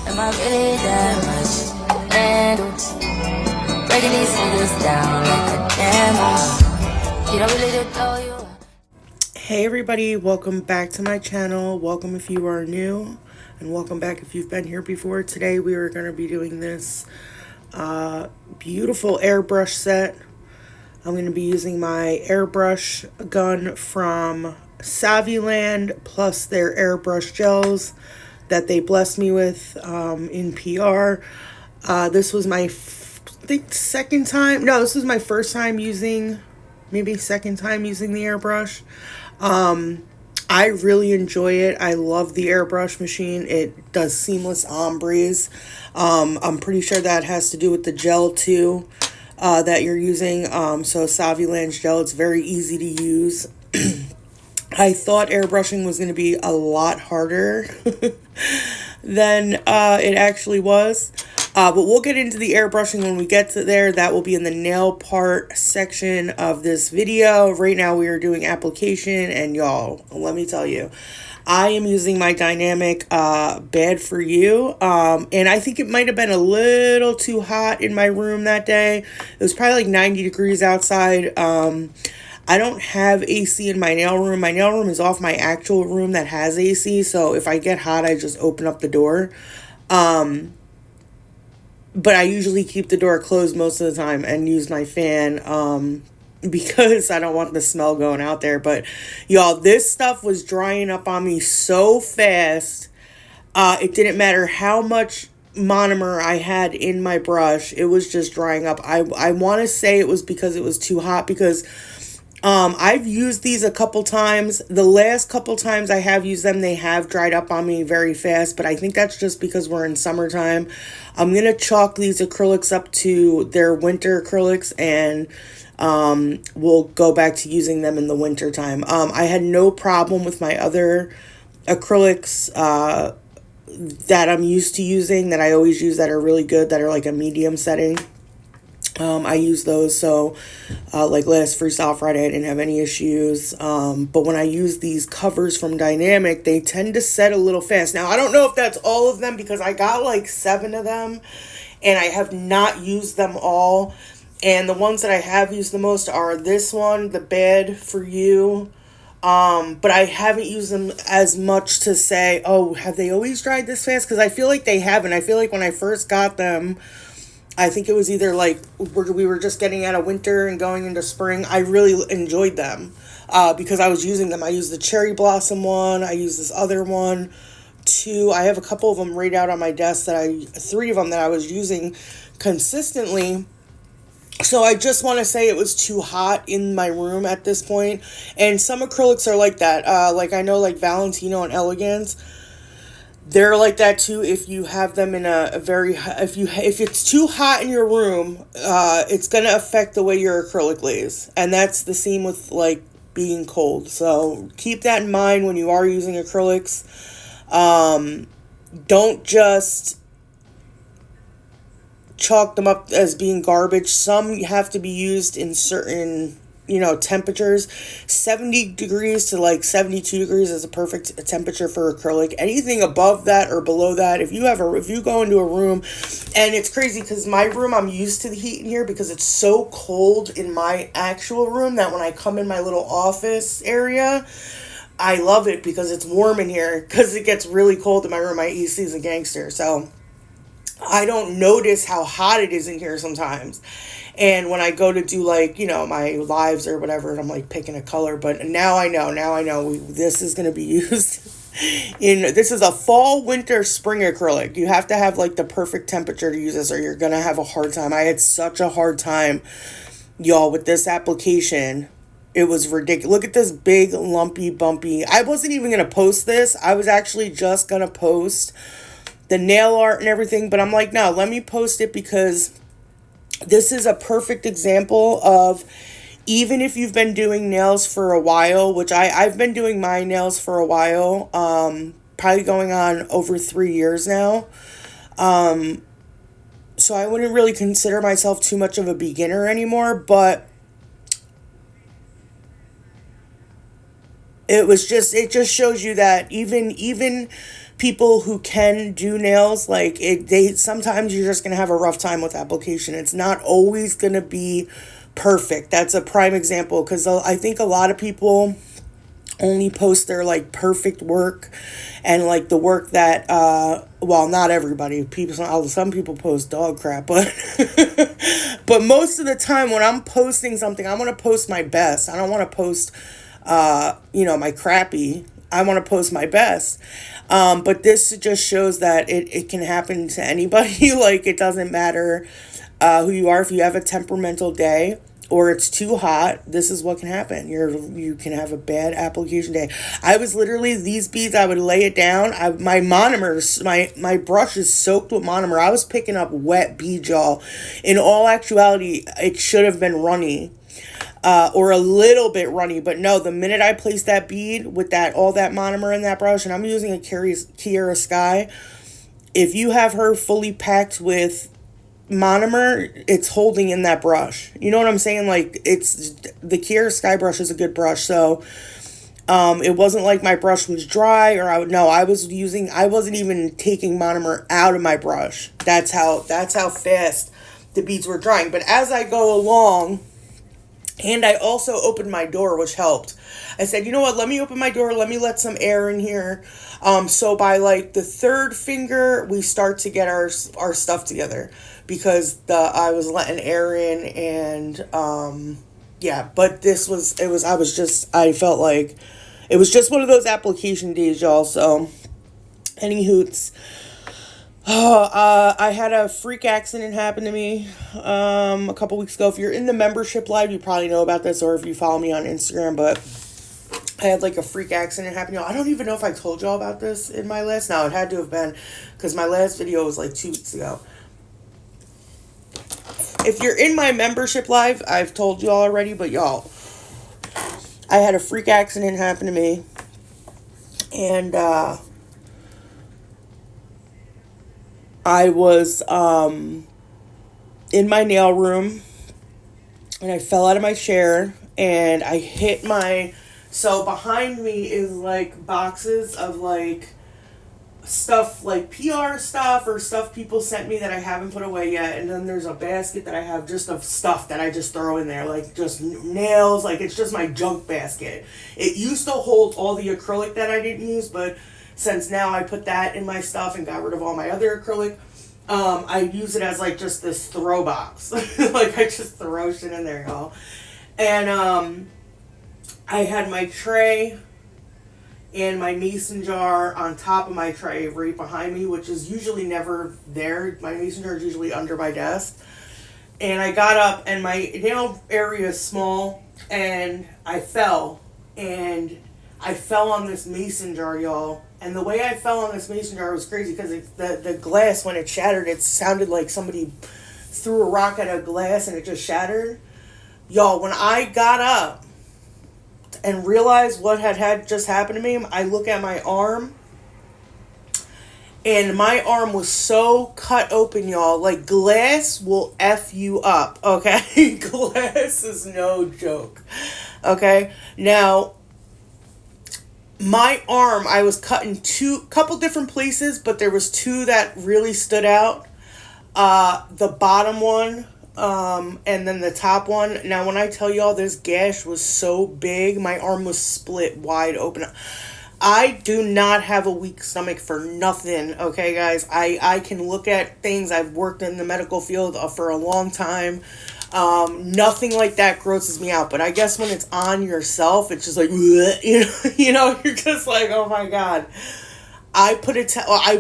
Am I really that much? And breaking these niggas down like a demo. You don't really do throw you. Hey everybody, welcome back to my channel. Welcome if you are new, and welcome back if you've been here before. Today we are going to be doing this beautiful airbrush set. I'm going to be using my airbrush gun from Saviland, plus their airbrush gels that they blessed me with in PR. This was my, second time. No, this was my first time using, maybe second time using the airbrush. I really enjoy it. I love the airbrush machine. It does seamless ombres. I'm pretty sure that has to do with the gel too that you're using. So Saviland's gel, it's very easy to use. I thought airbrushing was going to be a lot harder than it actually was. But we'll get into the airbrushing when we get to there. That will be in the nail part section of this video. Right now we are doing application, and y'all, let me tell you, I am using my dynamic Bad For You. And I think it might have been a little too hot in my room that day. It was probably like 90 degrees outside. I don't have AC in my nail room. My nail room is off my actual room that has AC. So if I get hot, I just open up the door. But I usually keep the door closed most of the time and use my fan because I don't want the smell going out there. But y'all, this stuff was drying up on me so fast. It didn't matter how much monomer I had in my brush. It was just drying up. I want to say it was because it was too hot, because I've used these a couple times. The last couple times I have used them, they have dried up on me very fast, but I think that's just because we're in summertime. I'm going to chalk these acrylics up to their winter acrylics, and we'll go back to using them in the winter time. I had no problem with my other acrylics that I'm used to using, that I always use, that are really good, that are like a medium setting. I use those, so like last Freestyle Friday I didn't have any issues, but when I use these covers from Dynamic, they tend to set a little fast. Now I don't know if that's all of them, because I got like 7 of them and I have not used them all, and the ones that I have used the most are this one, the Bad For You, but I haven't used them as much to say, oh, have they always dried this fast? Because I feel like they haven't. I feel like when I first got them, I think it was either like we were just getting out of winter and going into spring. I really enjoyed them because I was using them. I used the Cherry Blossom one. I used this other one too. I have a couple of them right out on my desk, 3 of them that I was using consistently. So I just want to say it was too hot in my room at this point. And some acrylics are like that. Like I know like Valentino and Elegance, they're like that too. If you have them in a very, if it's too hot in your room, it's going to affect the way your acrylic lays. And that's the same with like being cold. So keep that in mind when you are using acrylics. Don't just chalk them up as being garbage. Some have to be used in certain, temperatures. 70 degrees to like 72 degrees is a perfect temperature for acrylic. Anything above that or below that, if you go into a room, and it's crazy because my room, I'm used to the heat in here because it's so cold in my actual room that when I come in my little office area, I love it because it's warm in here, because it gets really cold in my room. My AC is a gangster, so I don't notice how hot it is in here sometimes. And when I go to do like, my lives or whatever, and I'm like picking a color, but now I know this is going to be used this is a fall, winter, spring acrylic. You have to have like the perfect temperature to use this, or you're going to have a hard time. I had such a hard time, y'all, with this application. It was ridiculous. Look at this big, lumpy, bumpy. I wasn't even going to post this. I was actually just going to post the nail art and everything, but I'm like, no, let me post it, because this is a perfect example of, even if you've been doing nails for a while, which I've been doing my nails for a while, probably going on over 3 years now. So I wouldn't really consider myself too much of a beginner anymore, but it just shows you that even people who can do nails, like they sometimes you're just gonna have a rough time with application. It's not always gonna be perfect. That's a prime example, because I think a lot of people only post their like perfect work, and like the work that well, not everybody, people, some people post dog crap, but but most of the time when I'm posting something, I want to post my best. I don't want to post my crappy. I want to post my best. But this just shows that it can happen to anybody. Like, it doesn't matter who you are. If you have a temperamental day or it's too hot, this is what can happen. You can have a bad application day. I was literally, these beads, I would lay it down. My monomers, my brush is soaked with monomer. I was picking up wet bead, y'all. In all actuality, it should have been runny. Or a little bit runny, but no, the minute I placed that bead with all that monomer in that brush, and I'm using a Kiara Sky, if you have her fully packed with monomer, it's holding in that brush. You know what I'm saying? Like, the Kiara Sky brush is a good brush, so it wasn't like my brush was dry, or I wasn't even taking monomer out of my brush. That's how fast the beads were drying. But as I go along, and I also opened my door, which helped. I said, you know what, let me open my door, let me let some air in here. So by like the third finger, we start to get our stuff together, because I was letting air in, and yeah, but I felt like it was just one of those application days, y'all. So any hoots. I had a freak accident happen to me a couple weeks ago. If you're in the membership live, you probably know about this, or if you follow me on Instagram, but I had like a freak accident happen. I don't even know if I told y'all about this in my last. No, it had to have been, because my last video was like 2 weeks ago. If you're in my membership live, I've told y'all already, but y'all, I had a freak accident happen to me, and I was in my nail room, and I fell out of my chair, and I hit so behind me is like boxes of like stuff, like PR stuff or stuff people sent me that I haven't put away yet, and then there's a basket that I have just of stuff that I just throw in there, like just nails, like it's just my junk basket. It used to hold all the acrylic that I didn't use, but since now I put that in my stuff and got rid of all my other acrylic, I use it as like just this throw box. Like, I just throw shit in there, y'all. And I had my tray and my mason jar on top of my tray right behind me, which is usually never there. My mason jar is usually under my desk. And I got up, and my nail area is small, and I fell. And I fell on this mason jar, y'all. And the way I fell on this mason jar was crazy, because the glass, when it shattered, it sounded like somebody threw a rock at a glass and it just shattered. Y'all, when I got up and realized what had just happened to me, I look at my arm, and my arm was so cut open, y'all. Like, glass will F you up, okay? Glass is no joke, okay? Now, my arm, I was cut in couple different places, but there was two that really stood out. The bottom one, and then the top one. Now, when I tell y'all this gash was so big, my arm was split wide open. I do not have a weak stomach for nothing, okay, guys? I can look at things. I've worked in the medical field for a long time. Nothing like that grosses me out, but I guess when it's on yourself, it's just like, you know, you're just like, oh my God. I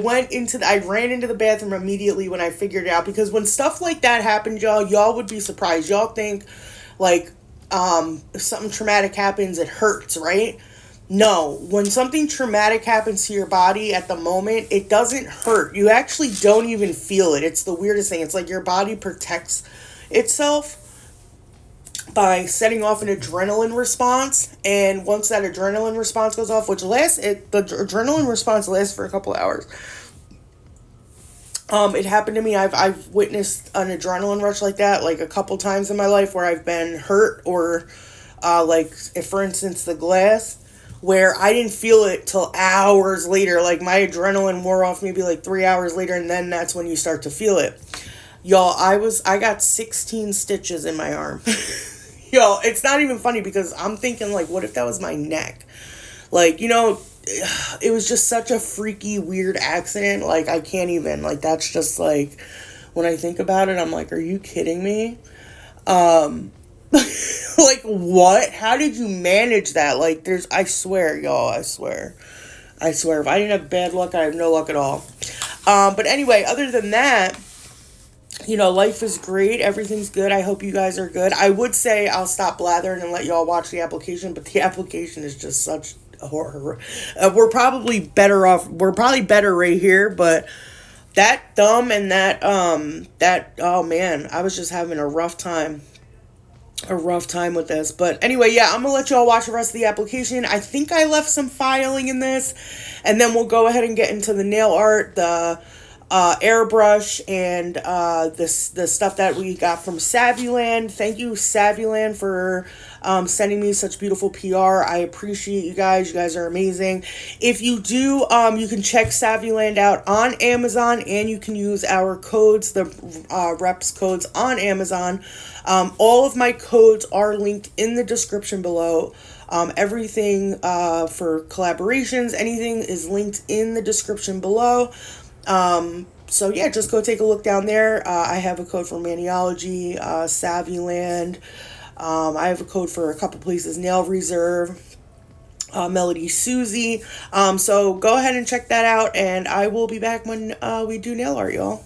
ran into the bathroom immediately when I figured it out, because when stuff like that happens, y'all would be surprised. Y'all think like, if something traumatic happens, it hurts, right? No, when something traumatic happens to your body at the moment, it doesn't hurt. You actually don't even feel it. It's the weirdest thing. It's like your body protects itself by setting off an adrenaline response, and once that adrenaline response goes off, the adrenaline response lasts for a couple hours. It happened to me. I've witnessed an adrenaline rush like that like a couple times in my life, where I've been hurt, or like, if for instance the glass where I didn't feel it till hours later. Like my adrenaline wore off maybe like 3 hours later, and then that's when you start to feel it. Y'all, I got 16 stitches in my arm. Yo, it's not even funny because I'm thinking like, what if that was my neck? Like, you know, it was just such a freaky, weird accident. Like, I can't even, like, that's just like, when I think about it, I'm like, are you kidding me? Like, what? How did you manage that? Like, I swear, y'all, I swear. If I didn't have bad luck, I have no luck at all. But anyway, other than that, you know, life is great. Everything's good. I hope you guys are good. I would say I'll stop blathering and let y'all watch the application, but the application is just such horror. We're probably better off. We're probably better right here, but that thumb and that, oh man, I was just having a rough time with this. But anyway, yeah, I'm gonna let y'all watch the rest of the application. I think I left some filing in this, and then we'll go ahead and get into the nail art, the airbrush, and the stuff that we got from Saviland. Thank you, Saviland, for sending me such beautiful PR. I appreciate you guys. You guys are amazing. If you do, you can check Saviland out on Amazon, and you can use our codes, the reps codes on Amazon. All of my codes are linked in the description below. Everything for collaborations, anything is linked in the description below. So yeah, just go take a look down there. I have a code for Maniology, Saviland. I have a code for a couple places, Nail Reserve, Melody Susie. So go ahead and check that out, and I will be back when we do nail art, y'all.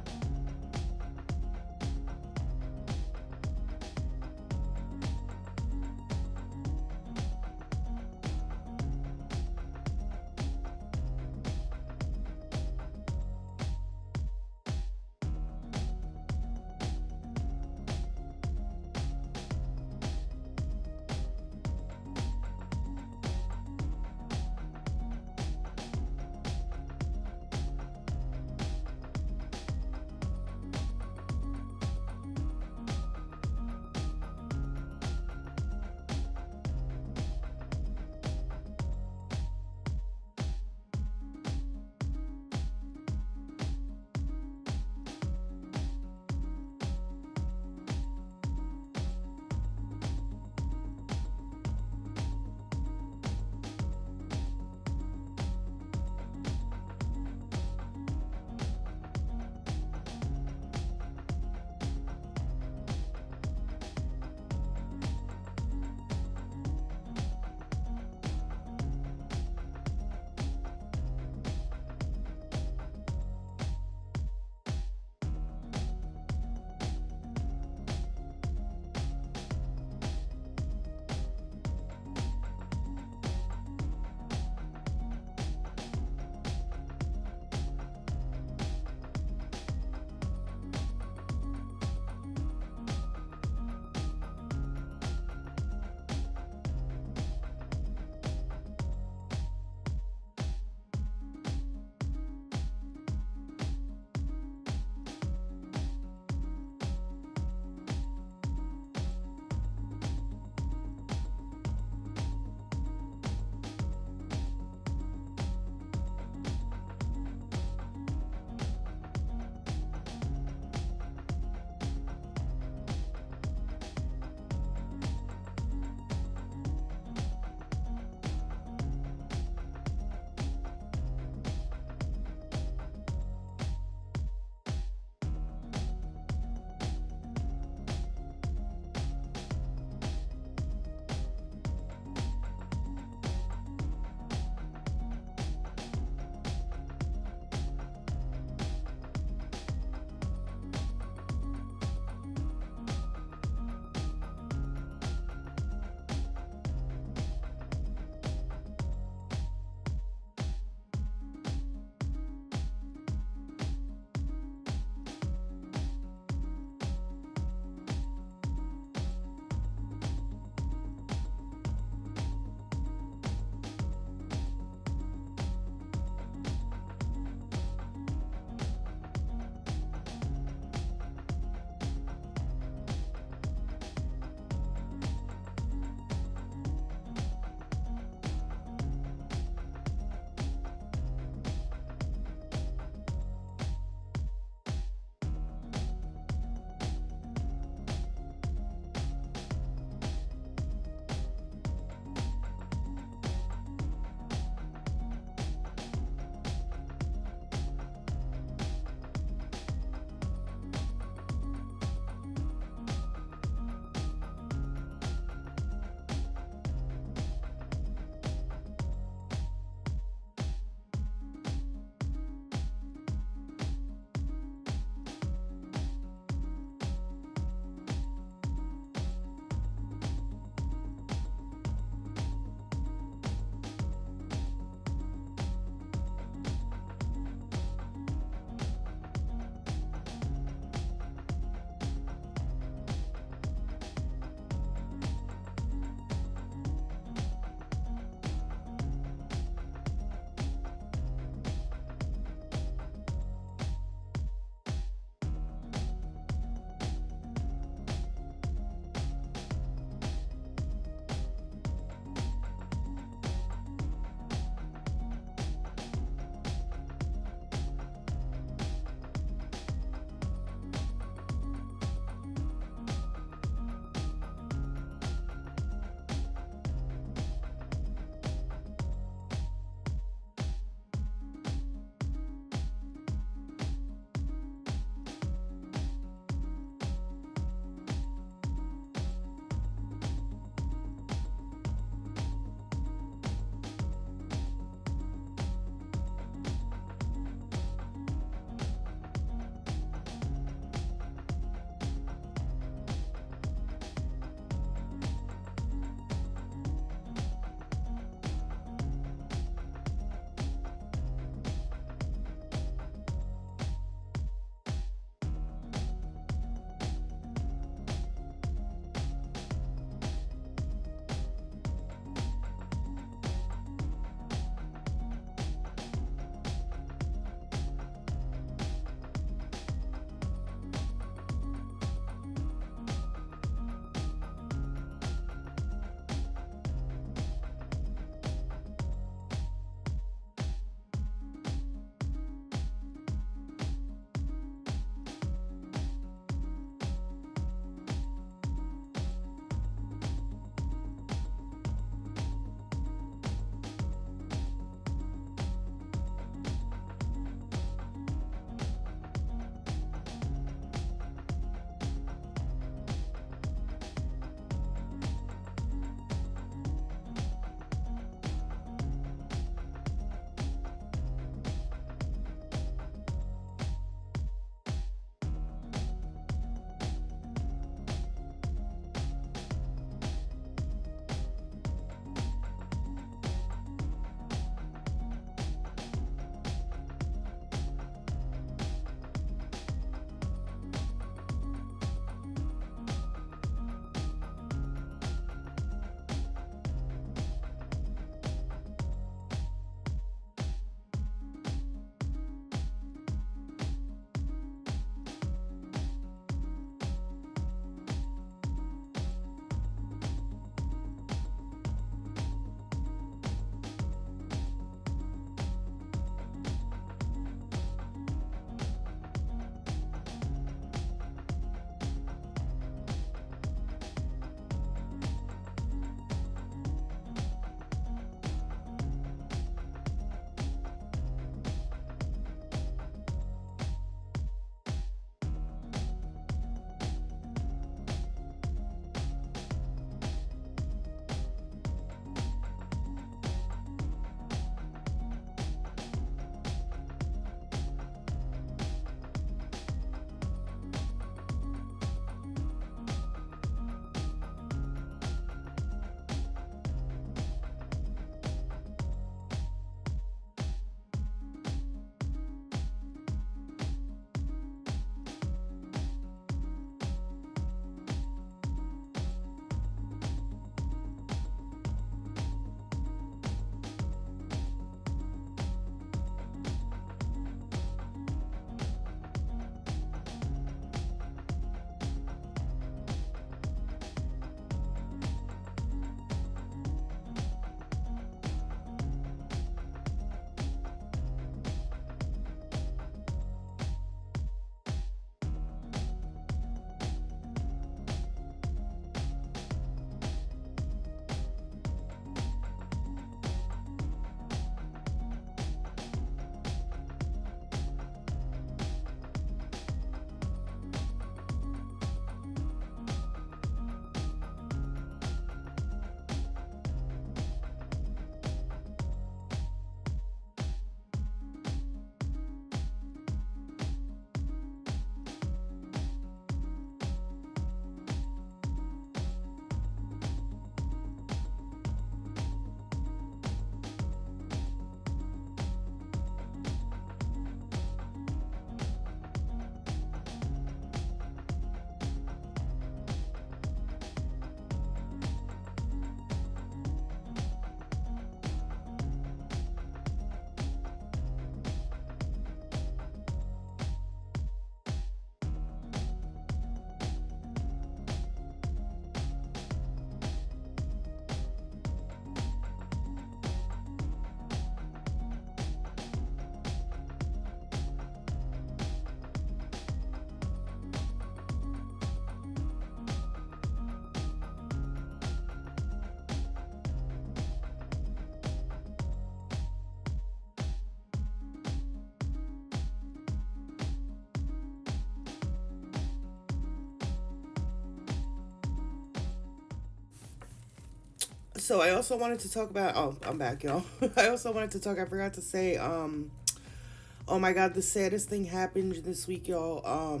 So I also wanted to talk about, oh, I'm back, y'all. I also wanted to talk, I forgot to say, oh my God, the saddest thing happened this week, y'all.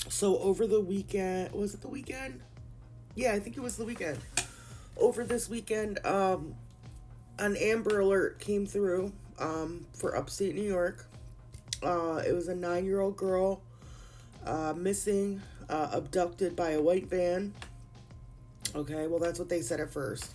So over the weekend, was it the weekend? Yeah, I think it was the weekend. Over this weekend, an Amber Alert came through, for upstate New York. It was a 9-year-old girl, missing, abducted by a white van. Okay, well, that's what they said at first.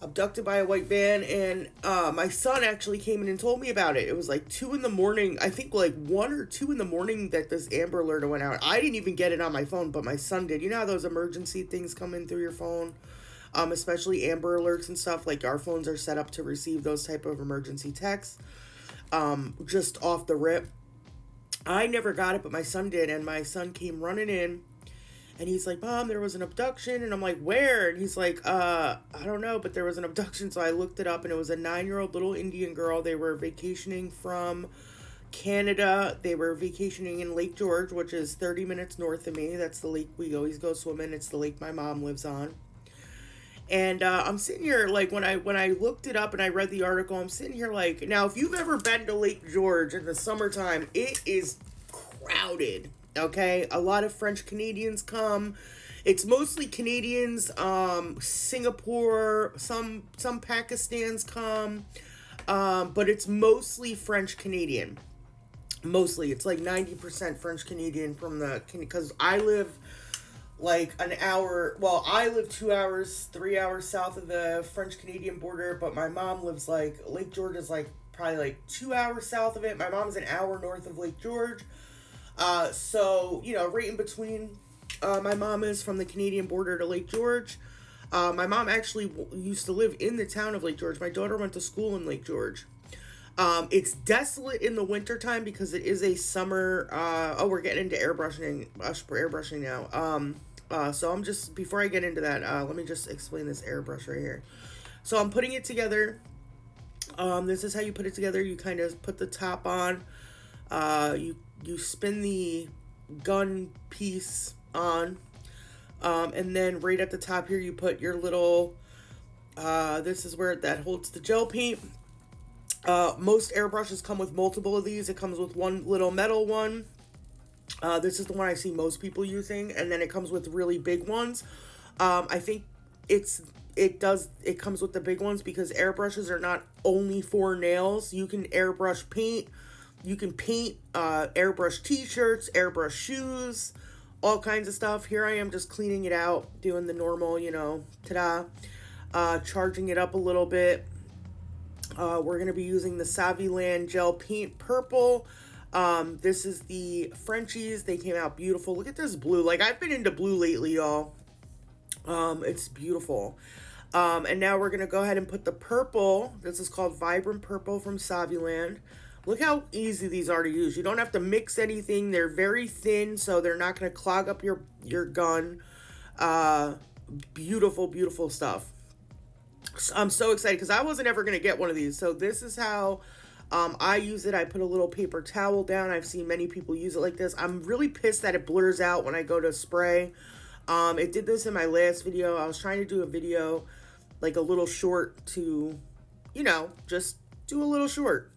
Abducted by a white van, and my son actually came in and told me about it. It was like 2 in the morning, I think like 1 or 2 in the morning that this Amber Alert went out. I didn't even get it on my phone, but my son did. You know how those emergency things come in through your phone? Especially Amber Alerts and stuff. Like, our phones are set up to receive those type of emergency texts. Just off the rip. I never got it, but my son did, and my son came running in. And he's like, Mom, there was an abduction. And I'm like, where? And he's like, I don't know, but there was an abduction. So I looked it up, and it was a 9-year-old little Indian girl. They were vacationing from Canada. They were vacationing in Lake George, which is 30 minutes north of me. That's the lake we always go swimming. It's the lake my mom lives on. And I'm sitting here, like, when I looked it up and I read the article, I'm sitting here like, now, if you've ever been to Lake George in the summertime, it is crowded. Okay, a lot of French Canadians come. It's mostly Canadians, Singapore, some Pakistans come, but it's mostly French Canadian. Mostly, it's like 90% French Canadian because I live like an hour, well, I live 2 hours, 3 hours south of the French Canadian border, but my mom lives like, Lake George is like probably like 2 hours south of it. My mom's an hour north of Lake George. So, you know, right in between, my mom is from the Canadian border to Lake George. My mom actually used to live in the town of Lake George. My daughter went to school in Lake George. It's desolate in the wintertime because it is a summer, we're getting into airbrushing now. So I'm just, before I get into that, let me just explain this airbrush right here. So I'm putting it together. This is how you put it together. You kind of put the top on, you spin the gun piece on, and then right at the top here you put your little, this is where that holds the gel paint. Most airbrushes come with multiple of these. It comes with one little metal one. This is the one I see most people using, and then it comes with really big ones. I think it comes with the big ones because airbrushes are not only for nails. You can airbrush paint. You can paint, airbrush t-shirts, airbrush shoes, all kinds of stuff. Here I am just cleaning it out, doing the normal, you know, charging it up a little bit. We're going to be using the Saviland gel paint purple. This is the Frenchies. They came out beautiful. Look at this blue. Like, I've been into blue lately, y'all. It's beautiful. And now we're going to go ahead and put the purple. This is called Vibrant Purple from Saviland. Look how easy these are to use. You don't have to mix anything. They're very thin, so they're not going to clog up your gun. Beautiful, beautiful stuff. I'm so excited because I wasn't ever going to get one of these. So this is how I use it. I put a little paper towel down. I've seen many people use it like this. I'm really pissed that it blurs out when I go to spray. It did this in my last video. I was trying to do a video, like a little short to, you know, just do a little short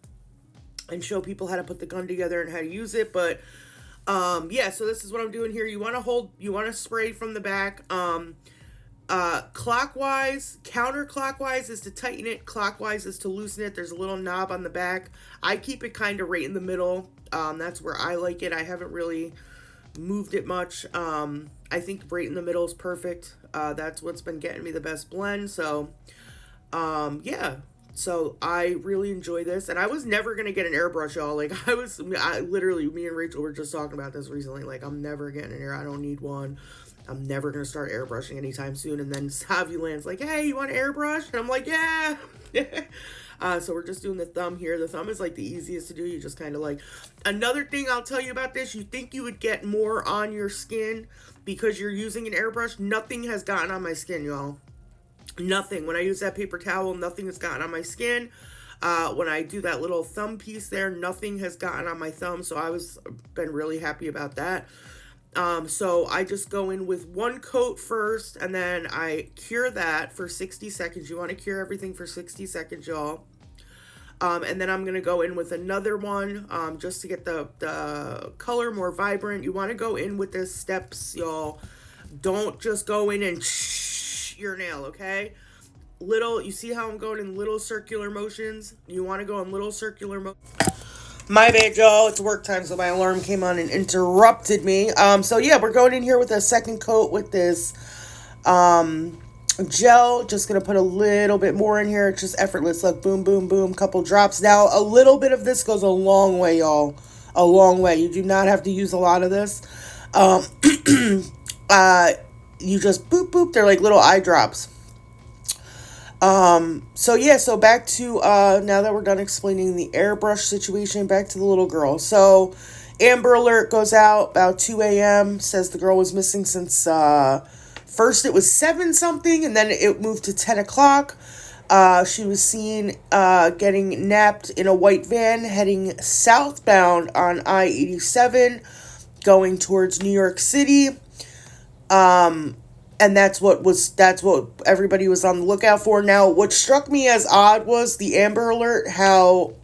and show people how to put the gun together and how to use it. But yeah, so this is what I'm doing here. You want to spray from the back. Clockwise, counterclockwise is to tighten it. Clockwise is to loosen it. There's a little knob on the back. I keep it kind of right in the middle. That's where I like it. I haven't really moved it much. I think right in the middle is perfect. That's what's been getting me the best blend. So, yeah. So I really enjoy this, and I was never going to get an airbrush, y'all. Like, I literally, me and Rachel were just talking about this recently. Like, I'm never getting an I don't need one. I'm never going to start airbrushing anytime soon. And then Saviland's like, hey, you want an airbrush? And I'm like, yeah. So we're just doing the thumb here. The thumb is like the easiest to do. You just kind of like, another thing I'll tell you about this, you think you would get more on your skin because you're using an airbrush. Nothing has gotten on my skin, y'all. Nothing. When I use that paper towel, nothing has gotten on my skin. When I do that little thumb piece there, nothing has gotten on my thumb. So been really happy about that. So I just go in with one coat first, and then I cure that for 60 seconds. You want to cure everything for 60 seconds, y'all. And then I'm going to go in with another one, just to get the color more vibrant. You want to go in with the steps, y'all. Don't just go in and your nail, okay? You see how I'm going in little circular motions? You want to go in little circular motions. My bad, y'all. It's work time, so my alarm came on and interrupted me. So yeah, we're going in here with a second coat with this gel. Just gonna put a little bit more in here. It's just effortless. Look, boom, boom, boom. Couple drops. Now, a little bit of this goes a long way, y'all. A long way. You do not have to use a lot of this. You just boop, boop. They're like little eye drops. So yeah, so back to, now that we're done explaining the airbrush situation, back to the little girl. So, Amber Alert goes out about 2 a.m., says the girl was missing since, first it was 7 something, and then it moved to 10 o'clock. She was seen, getting napped in a white van, heading southbound on I-87, going towards New York City. And that's what everybody was on the lookout for. Now, what struck me as odd was the Amber Alert, how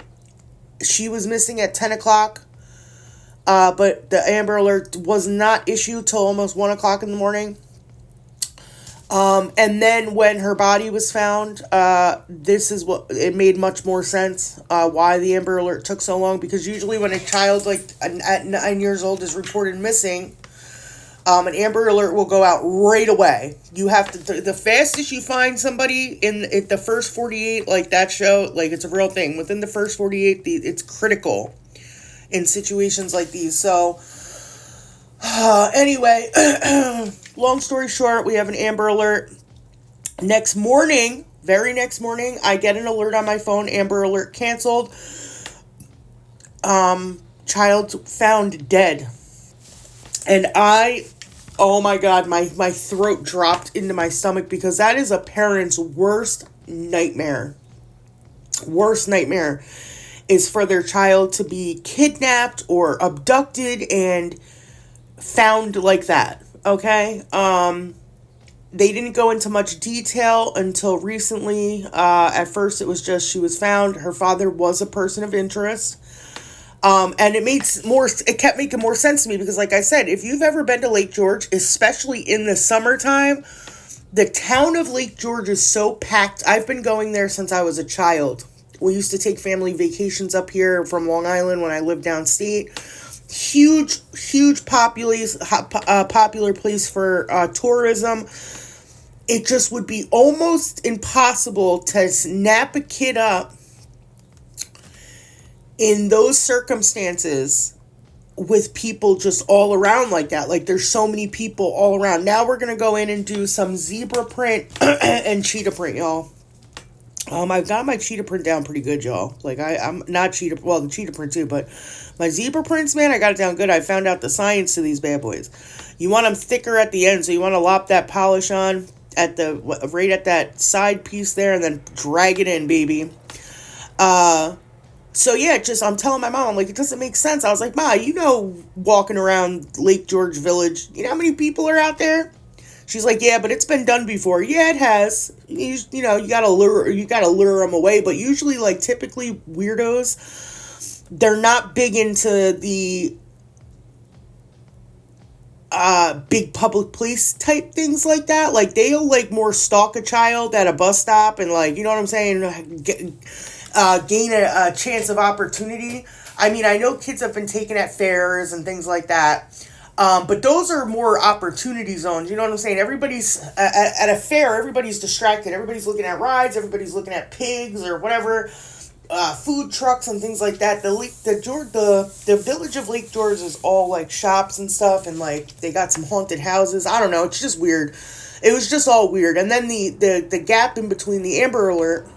she was missing at 10 o'clock. But the Amber Alert was not issued till almost 1 o'clock in the morning. And then when her body was found, this is what, it made much more sense, why the Amber Alert took so long. Because usually when a child at 9 years old is reported missing, an Amber Alert will go out right away. You have to, the fastest you find somebody in the first 48, like that show, like it's a real thing. Within the first 48, it's critical in situations like these. So, anyway, long story short, we have an Amber Alert. Very next morning, I get an alert on my phone, Amber Alert canceled. Child found dead. And oh my God, my throat dropped into my stomach, because that is a parent's worst nightmare. Worst nightmare is for their child to be kidnapped or abducted and found like that, okay? They didn't go into much detail until recently. At first, it was just she was found. Her father was a person of interest. And it kept making more sense to me, because like I said, if you've ever been to Lake George, especially in the summertime, the town of Lake George is so packed. I've been going there since I was a child. We used to take family vacations up here from Long Island when I lived downstate. Huge popular place for tourism. It just would be almost impossible to snap a kid up in those circumstances with people just all around like that. Like, there's so many people all around. Now we're going to go in and do some zebra print and cheetah print, y'all. I've got my cheetah print down pretty good, y'all. Like, I'm not the cheetah print too, but my zebra prints, man, I got it down good. I found out the science to these bad boys. You want them thicker at the end, so you want to lop that polish on right at that side piece there, and then drag it in, baby. So yeah, I'm telling my mom, I'm like, it doesn't make sense. I was like, Ma, walking around Lake George Village, you know how many people are out there? She's like, yeah, but it's been done before. Yeah, it has. You gotta lure them away. But usually, like, typically weirdos, they're not big into the big public place type things like that. Like, they'll like more stalk a child at a bus stop and, like, you know what I'm saying, gain a chance of opportunity. I mean, I know kids have been taken at fairs and things like that, but those are more opportunity zones. You know what I'm saying? Everybody's at a fair. Everybody's distracted. Everybody's looking at rides. Everybody's looking at pigs or whatever, food trucks and things like that. The village of Lake George is all like shops and stuff, and like they got some haunted houses. I don't know. It's just weird. It was just all weird. And then the gap in between the Amber Alert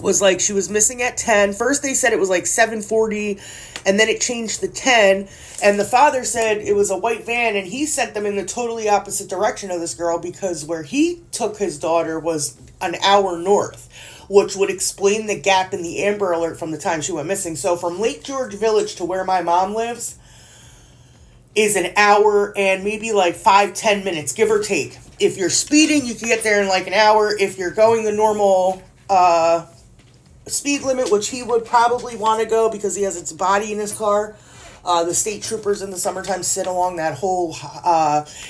was like she was missing at 10. First they said it was like 7:40, and then it changed to 10, and the father said it was a white van, and he sent them in the totally opposite direction of this girl, because where he took his daughter was an hour north, which would explain the gap in the Amber Alert from the time she went missing. So from Lake George Village to where my mom lives, is an hour and maybe like 5-10 minutes, give or take. If you're speeding, you can get there in like an hour. If you're going the normal speed limit, which he would probably want to go because he has its body in his car. The state troopers in the summertime sit along that whole,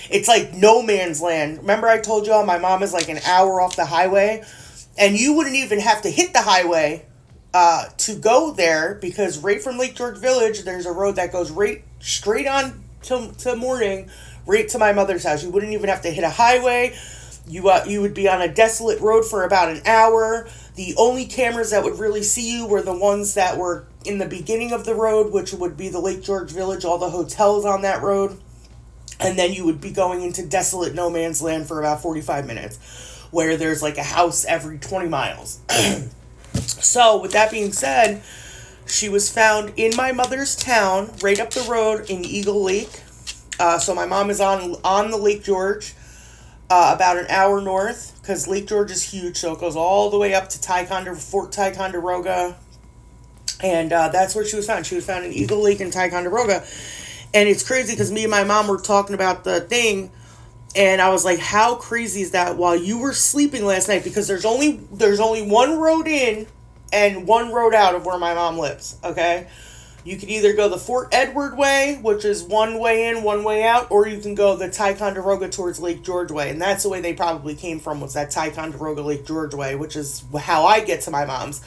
it's like no man's land. Remember I told y'all my mom is like an hour off the highway, and you wouldn't even have to hit the highway to go there, because right from Lake George Village, there's a road that goes right straight on to Morning, right to my mother's house. You wouldn't even have to hit a highway. You would be on a desolate road for about an hour. The only cameras that would really see you were the ones that were in the beginning of the road, which would be the Lake George Village, all the hotels on that road. And then you would be going into desolate no man's land for about 45 minutes, where there's like a house every 20 miles. So, with that being said, she was found in my mother's town, right up the road in Eagle Lake. So my mom is on the Lake George, about an hour north, because Lake George is huge, so it goes all the way up to Fort Ticonderoga, and that's where she was found. She was found in Eagle Lake in Ticonderoga, and it's crazy because me and my mom were talking about the thing, and I was like, how crazy is that while you were sleeping last night, because there's only one road in and one road out of where my mom lives, okay? You can either go the Fort Edward way, which is one way in, one way out, or you can go the Ticonderoga towards Lake George way. And that's the way they probably came from, was that Ticonderoga Lake George way, which is how I get to my mom's.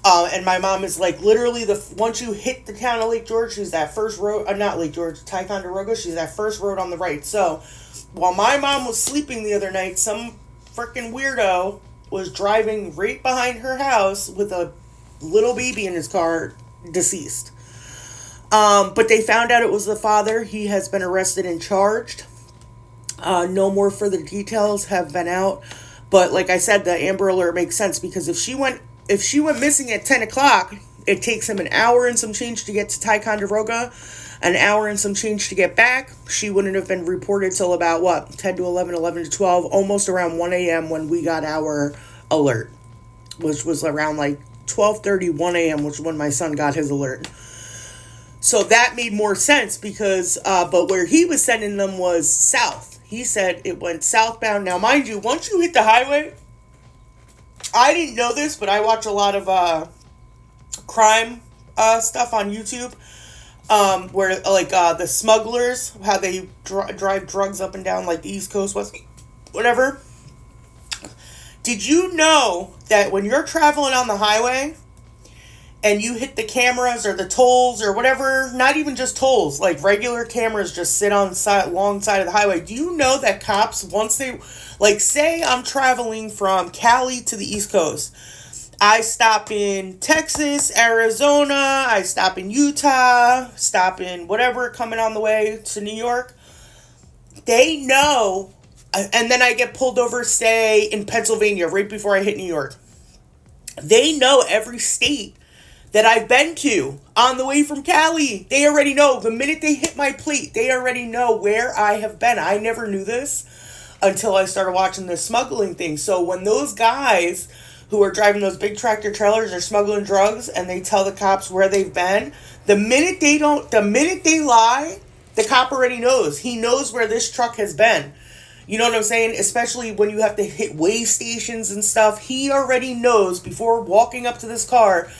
And my mom is like literally once you hit the town of Lake George, she's that first road, not Lake George, Ticonderoga, she's that first road on the right. So while my mom was sleeping the other night, some freaking weirdo was driving right behind her house with a little baby in his car, deceased. But they found out it was the father. He has been arrested and charged. No more further details have been out. But like I said, the Amber Alert makes sense, because if she went missing at 10 o'clock, it takes him an hour and some change to get to Ticonderoga, an hour and some change to get back. She wouldn't have been reported till about 10 to 11, 11 to 12, almost around 1 a.m. when we got our alert, which was around like 12:30, 1 a.m., which is when my son got his alert. So that made more sense, because, but where he was sending them was south. He said it went southbound. Now, mind you, once you hit the highway, I didn't know this, but I watch a lot of crime stuff on YouTube, where like the smugglers, how they drive drugs up and down like the East Coast, West, whatever. Did you know that when you're traveling on the highway and you hit the cameras or the tolls or whatever, not even just tolls, like regular cameras just sit on the long side of the highway. Do you know that cops, once they, like say I'm traveling from Cali to the East Coast, I stop in Texas, Arizona, I stop in Utah, stop in whatever coming on the way to New York, they know, and then I get pulled over, say, in Pennsylvania right before I hit New York. They know every state that I've been to on the way from Cali. They already know. The minute they hit my plate, they already know where I have been. I never knew this until I started watching this smuggling thing. So when those guys who are driving those big tractor trailers are smuggling drugs and they tell the cops where they've been, the minute they lie, the cop already knows. He knows where this truck has been. You know what I'm saying? Especially when you have to hit way stations and stuff. He already knows before walking up to this car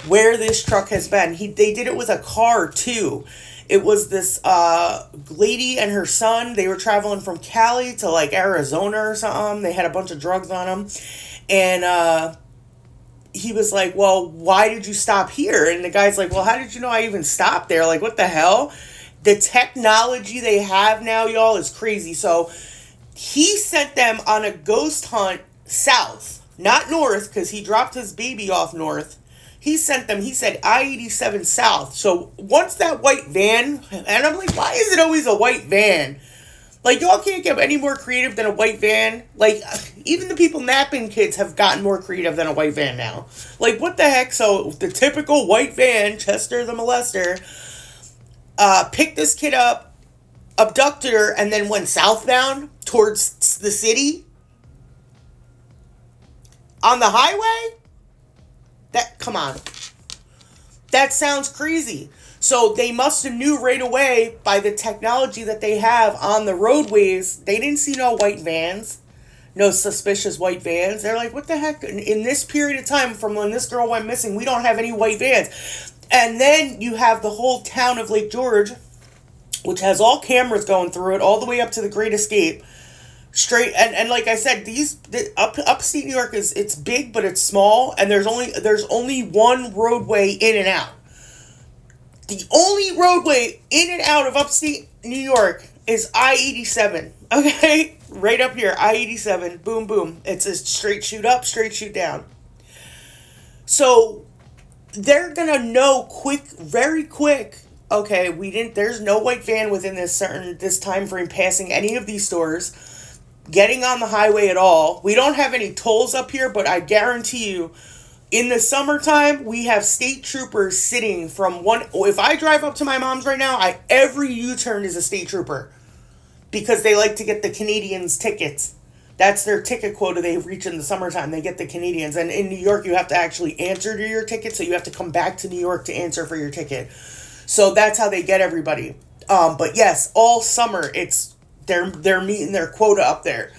where this truck has been. They did it with a car too. It was this lady and her son. They were traveling from Cali to like Arizona or something. They had a bunch of drugs on them. And he was like, well, why did you stop here? And the guy's like, well, how did you know I even stopped there? Like, what the hell? The technology they have now, y'all, is crazy. So he sent them on a ghost hunt south, not north, because he dropped his baby off north. He sent them, he said, I-87 south. So once that white van, and I'm like, why is it always a white van? Like, y'all can't get any more creative than a white van. Like, even the people napping kids have gotten more creative than a white van now. Like, what the heck? So the typical white van, Chester the molester, picked this kid up, abducted her, and then went southbound towards the city on the highway? Come on. That sounds crazy. So they must have knew right away by the technology that they have on the roadways. They didn't see no white vans, no suspicious white vans. They're like, what the heck? In this period of time from when this girl went missing, we don't have any white vans. And then you have the whole town of Lake George, which has all cameras going through it, all the way up to the Great Escape. Straight and like I said, upstate New York it's big, but it's small, and there's only one roadway in and out. The only roadway in and out of upstate New York is I-87. Okay, right up here, I-87. Boom, boom. It's a straight shoot up, straight shoot down. So they're gonna know very quick. Okay, there's no white van within this time frame passing any of these stores, getting on the highway at all. We don't have any tolls up here, but I guarantee you, in the summertime, we have state troopers sitting from one. If I drive up to my mom's right now, every U-turn is a state trooper, because they like to get the Canadians tickets. That's their ticket quota they reach in the summertime. They get the Canadians. And in New York, you have to actually answer to your ticket, so you have to come back to New York to answer for your ticket. So that's how they get everybody. But yes, all summer they're meeting their quota up there.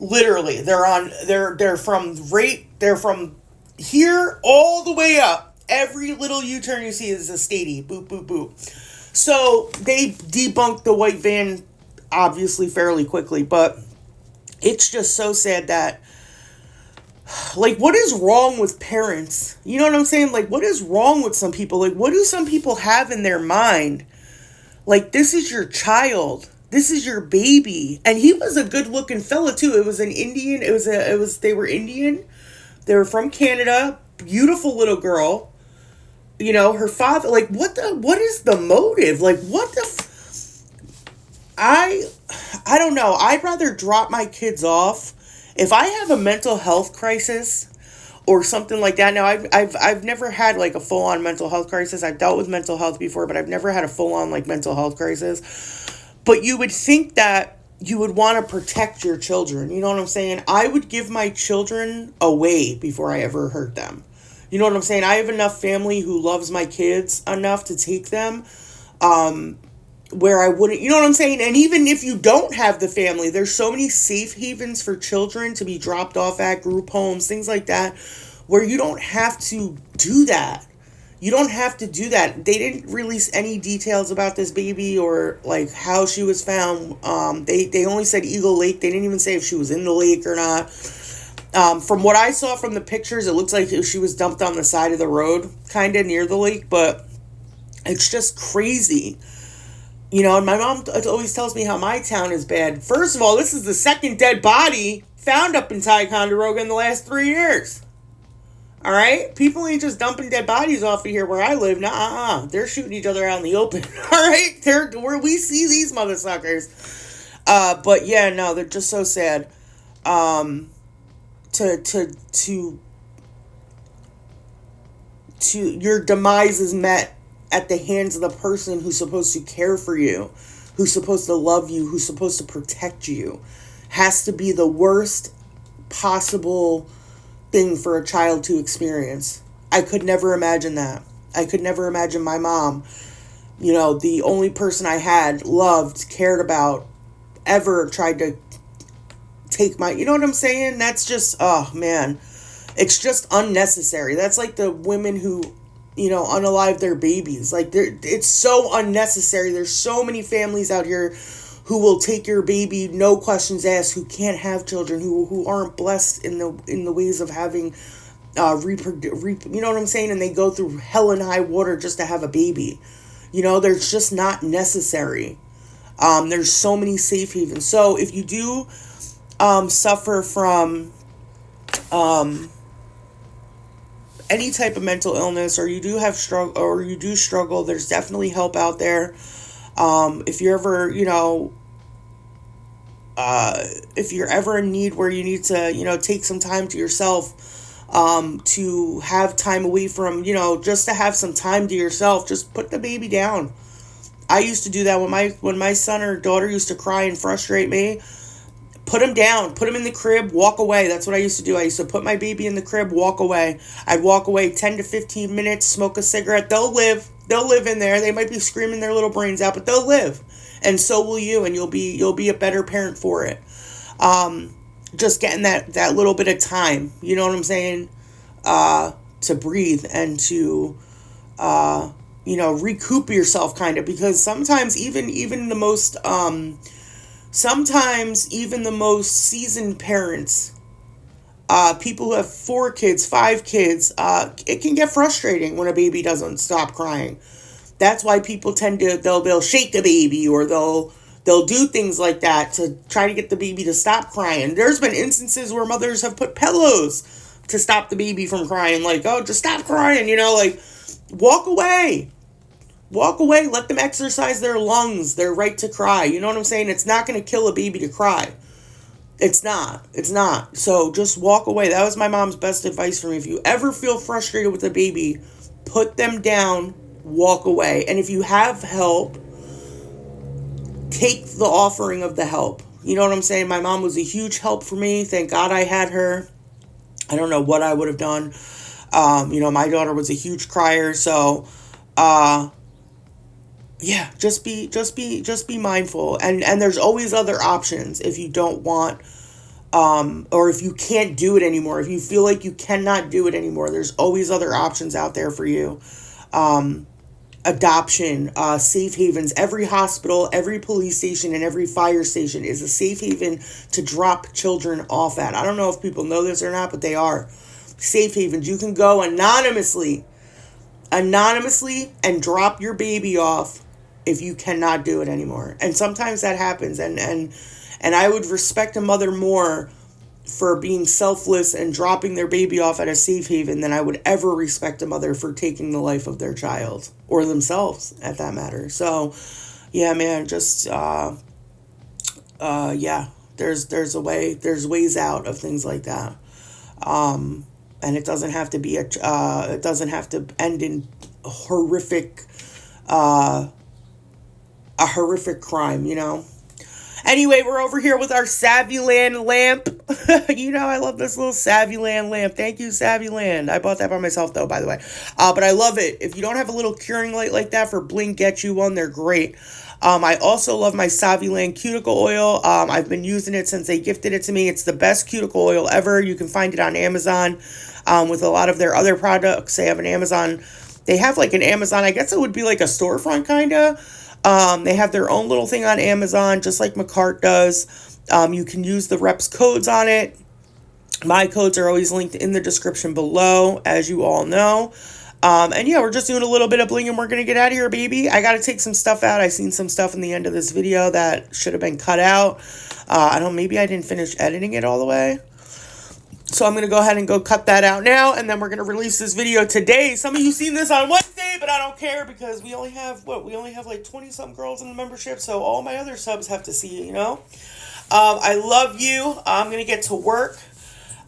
Literally, they're from here all the way up. Every little U-turn you see is a statey. Boop, boop, boop. So they debunked the white van obviously fairly quickly, but it's just so sad that, like, what is wrong with parents? You know what I'm saying? Like, what is wrong with some people? Like, what do some people have in their mind? Like, this is your child. This is your baby. And he was a good looking fella too. It was an Indian. They were Indian. They were from Canada. Beautiful little girl. You know, her father, like, what is the motive? Like, I don't know. I'd rather drop my kids off. If I have a mental health crisis or something like that. Now, I've never had like a full on mental health crisis. I've dealt with mental health before, but I've never had a full on like mental health crisis. But you would think that you would want to protect your children. You know what I'm saying? I would give my children away before I ever hurt them. You know what I'm saying? I have enough family who loves my kids enough to take them where I wouldn't, you know what I'm saying? And even if you don't have the family, there's so many safe havens for children to be dropped off at, group homes, things like that, where you don't have to do that. You don't have to do that. They didn't release any details about this baby or like how she was found. They only said Eagle Lake. They didn't even say if she was in the lake or not. From what I saw from the pictures, it looks like she was dumped on the side of the road, kind of near the lake, but it's just crazy. You know, and my mom always tells me how my town is bad. First of all, this is the second dead body found up in Ticonderoga in the last 3 years. All right? People ain't just dumping dead bodies off of here where I live. Nuh-uh. They're shooting each other out in the open. All right? Where we see these motherfuckers. But yeah, no, they're just so sad. To your demise is met at the hands of the person who's supposed to care for you, who's supposed to love you, who's supposed to protect you, has to be the worst possible thing for a child to experience. I could never imagine that. I could never imagine my mom, you know, the only person I had, loved, cared about, ever tried to take my, you know what I'm saying? That's just, oh man, it's just unnecessary. That's like the women who, you know, unalive their babies. Like, it's so unnecessary. There's so many families out here who will take your baby, no questions asked, who can't have children, who aren't blessed in the ways of having you know what I'm saying? And they go through hell and high water just to have a baby. You know, there's just not necessary. There's so many safe havens. So if you do suffer from any type of mental illness, or you do have struggle, there's definitely help out there. If you're ever, you know, if you're ever in need where you need to, you know, take some time to yourself, to have time away from, you know, just to have some time to yourself, just put the baby down. I used to do that when my son or daughter used to cry and frustrate me. Put him down, put him in the crib, walk away. That's what I used to do. I used to put my baby in the crib, walk away. I'd walk away 10 to 15 minutes, smoke a cigarette. They'll live. They'll live in there. They might be screaming their little brains out, but they'll live. And so will you, and you'll be a better parent for it. Just getting that little bit of time, you know what I'm saying? To breathe and to recoup yourself, kind of, because sometimes even the most seasoned parents, people who have 4 kids, 5 kids, it can get frustrating when a baby doesn't stop crying. That's why people tend to, they'll shake the baby, or they'll do things like that to try to get the baby to stop crying. There's been instances where mothers have put pillows to stop the baby from crying, like, oh, just stop crying, like, walk away, let them exercise their lungs, their right to cry, you know what I'm saying? It's not going to kill a baby to cry. It's not. So just walk away. That was my mom's best advice for me. If you ever feel frustrated with a baby, put them down, walk away. And if you have help, take the offering of the help. You know what I'm saying? My mom was a huge help for me. Thank God I had her. I don't know what I would have done. My daughter was a huge crier. So, just be mindful. And there's always other options if you don't want, or if you can't do it anymore. If you feel like you cannot do it anymore, there's always other options out there for you. Adoption, safe havens. Every hospital, every police station, and every fire station is a safe haven to drop children off at. I don't know if people know this or not, but they are safe havens. You can go anonymously and drop your baby off if you cannot do it anymore. And sometimes that happens, and I would respect a mother more for being selfless and dropping their baby off at a safe haven than I would ever respect a mother for taking the life of their child, or themselves at that matter. So, yeah, man, just, there's there's ways out of things like that. And it doesn't have to be it doesn't have to end in a horrific crime, Anyway, we're over here with our Saviland lamp. I love this little Saviland lamp. Thank you, Saviland. I bought that by myself, though, by the way. But I love it. If you don't have a little curing light like that for bling, get you one. They're great. I also love my Saviland cuticle oil. I've been using it since they gifted it to me. It's the best cuticle oil ever. You can find it on Amazon with a lot of their other products. They have an Amazon. They have like an Amazon. I guess it would be like a storefront, kind of. They have their own little thing on Amazon, just like McCart does. You can use the reps codes on it. My codes are always linked in the description below, as you all know. We're just doing a little bit of bling and we're going to get out of here, baby. I got to take some stuff out. I seen some stuff in the end of this video that should have been cut out. Maybe I didn't finish editing it all the way. So I'm going to go ahead and go cut that out now, and then we're going to release this video today. Some of you seen this on Wednesday, but I don't care because we only have like 20-some girls in the membership, so all my other subs have to see it, I love you. I'm going to get to work.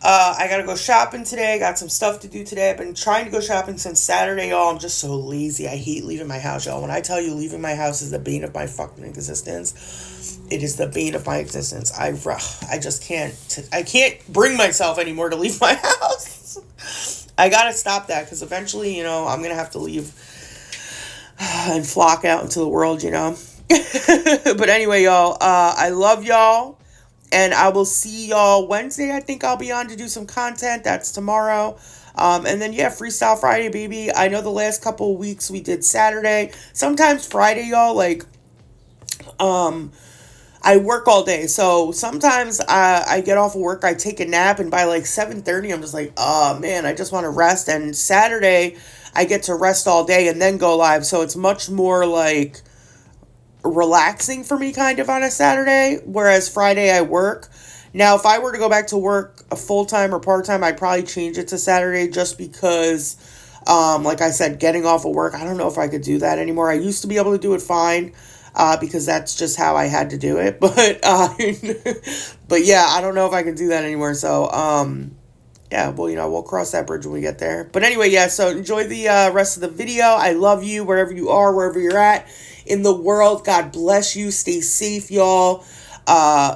I got to go shopping today. I got some stuff to do today. I've been trying to go shopping since Saturday, y'all. I'm just so lazy. I hate leaving my house, y'all. When I tell you leaving my house is the bane of my fucking existence, it is the bane of my existence. I just can't. I can't bring myself anymore to leave my house. I gotta stop that because eventually, I'm gonna have to leave and flock out into the world, But anyway, y'all, I love y'all, and I will see y'all Wednesday. I think I'll be on to do some content. That's tomorrow. And then, Freestyle Friday, baby. I know the last couple of weeks we did Saturday. Sometimes Friday, y'all, I work all day, so sometimes I get off of work, I take a nap, and by 7:30, I'm just like, oh man, I just want to rest. And Saturday, I get to rest all day and then go live, so it's much more relaxing for me, kind of, on a Saturday, whereas Friday I work. Now, if I were to go back to work a full-time or part-time, I'd probably change it to Saturday just because, like I said, getting off of work, I don't know if I could do that anymore. I used to be able to do it fine. Because that's just how I had to do it. But I don't know if I can do that anymore. So, we'll cross that bridge when we get there. But anyway, so enjoy the rest of the video. I love you wherever you are, wherever you're at in the world. God bless you. Stay safe, y'all.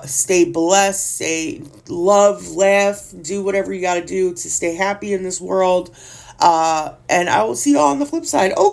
Stay blessed. Stay love, laugh, do whatever you got to do to stay happy in this world. And I will see y'all on the flip side. Oh,